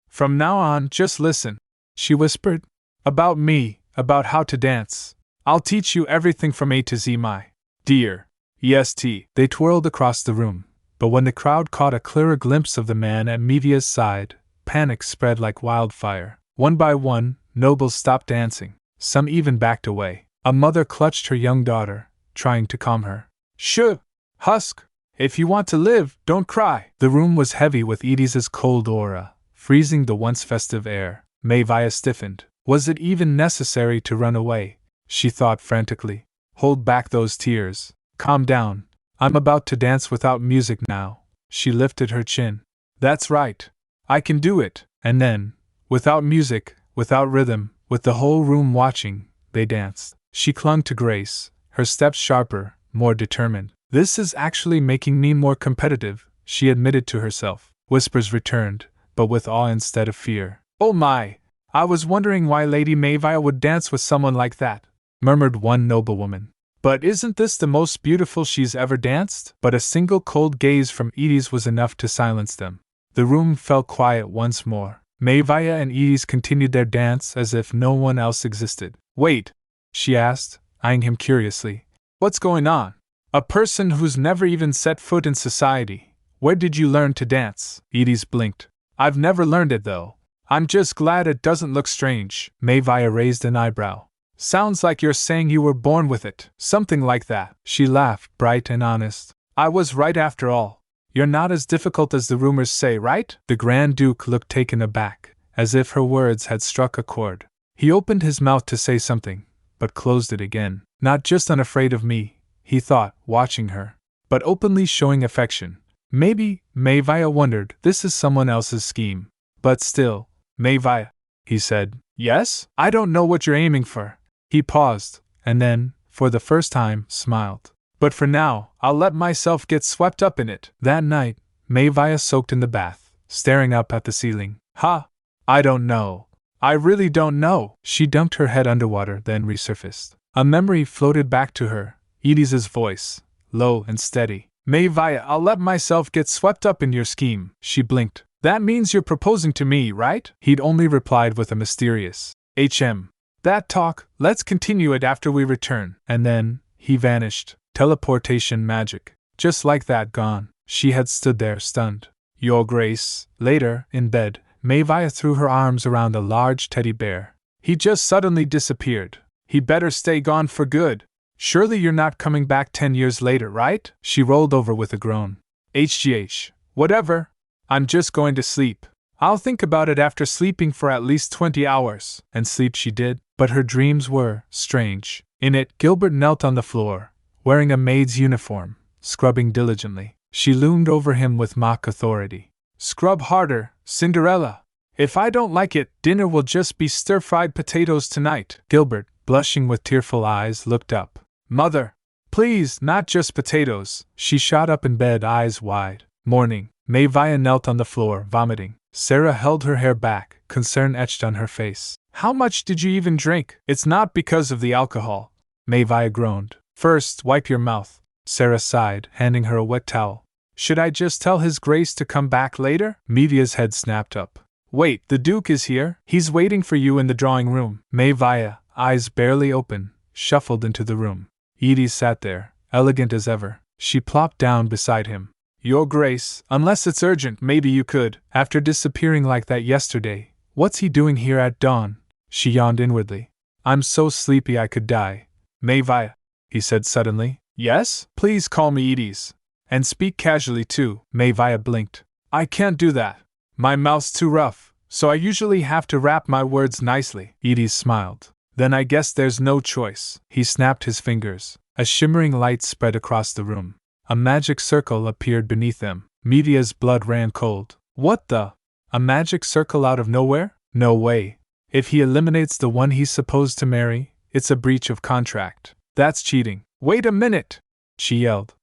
From now on, just listen, she whispered. About me, about how to dance. I'll teach you everything from A to Z, my dear. EST. They twirled across the room, but when the crowd caught a clearer glimpse of the man at Maevia's side, panic spread like wildfire. One by one, nobles stopped dancing. Some even backed away. A mother clutched her young daughter, trying to calm her. Shh! Husk! If you want to live, don't cry! The room was heavy with Aedis's cold aura, freezing the once festive air. Maevia stiffened. Was it even necessary to run away? She thought frantically. Hold back those tears. Calm down. I'm about to dance without music now. She lifted her chin. That's right. I can do it. And then, without music, without rhythm, with the whole room watching, they danced. She clung to Grace, her steps sharper, more determined. This is actually making me more competitive, she admitted to herself. Whispers returned, but with awe instead of fear. Oh my! I was wondering why Lady Maevia would dance with someone like that, murmured one noblewoman. But isn't this the most beautiful she's ever danced? But a single cold gaze from Aedis was enough to silence them. The room fell quiet once more. Maevia and Aedis continued their dance as if no one else existed. Wait, she asked, eyeing him curiously. What's going on? A person who's never even set foot in society. Where did you learn to dance? Aedis blinked. I've never learned it though. I'm just glad it doesn't look strange. Maevia raised an eyebrow. Sounds like you're saying you were born with it. Something like that. She laughed, bright and honest. I was right after all. You're not as difficult as the rumors say, right? The Grand Duke looked taken aback, as if her words had struck a chord. He opened his mouth to say something, but closed it again. Not just unafraid of me, he thought, watching her, but openly showing affection. Maybe, Maevia wondered, this is someone else's scheme. But still, Maevia, he said. Yes? I don't know what you're aiming for. He paused, and then, for the first time, smiled. But for now, I'll let myself get swept up in it. That night, Maevia soaked in the bath, staring up at the ceiling. I don't know. I really don't know. She dumped her head underwater, then resurfaced. A memory floated back to her, Aedis's voice, low and steady. Maevia, I'll let myself get swept up in your scheme. She blinked. That means you're proposing to me, right? He'd only replied with a mysterious That talk, let's continue it after we return. And then, he vanished. Teleportation magic. Just like that, gone. She had stood there, stunned. Your Grace. Later, in bed, Maevia threw her arms around a large teddy bear. He just suddenly disappeared. He'd better stay gone for good. Surely you're not coming back 10 years later, right? She rolled over with a groan. HGH. Whatever. I'm just going to sleep. I'll think about it after sleeping for at least 20 hours. And sleep she did, but her dreams were strange. In it, Gilbert knelt on the floor, wearing a maid's uniform, scrubbing diligently. She loomed over him with mock authority. Scrub harder, Cinderella. If I don't like it, dinner will just be stir-fried potatoes tonight. Gilbert, blushing with tearful eyes, looked up. Mother! Please, not just potatoes. She shot up in bed, eyes wide. Morning. Maevia knelt on the floor, vomiting. Sarah held her hair back, concern etched on her face. How much did you even drink? It's not because of the alcohol. Maevia groaned. First, wipe your mouth. Sarah sighed, handing her a wet towel. Should I just tell His Grace to come back later? Maevia's head snapped up. Wait, the Duke is here. He's waiting for you in the drawing room. Maevia, eyes barely open, shuffled into the room. Aedis sat there, elegant as ever. She plopped down beside him. Your Grace, unless it's urgent, maybe you could. After disappearing like that yesterday, what's he doing here at dawn? She yawned inwardly. I'm so sleepy I could die. Maevia, he said suddenly. Yes? Please call me Aedis. And speak casually too. Maevia blinked. I can't do that. My mouth's too rough, so I usually have to wrap my words nicely. Aedis smiled. Then I guess there's no choice. He snapped his fingers. A shimmering light spread across the room. A magic circle appeared beneath them. Maevia's blood ran cold. What the? A magic circle out of nowhere? No way. If he eliminates the one he's supposed to marry, it's a breach of contract. That's cheating. Wait a minute! She yelled.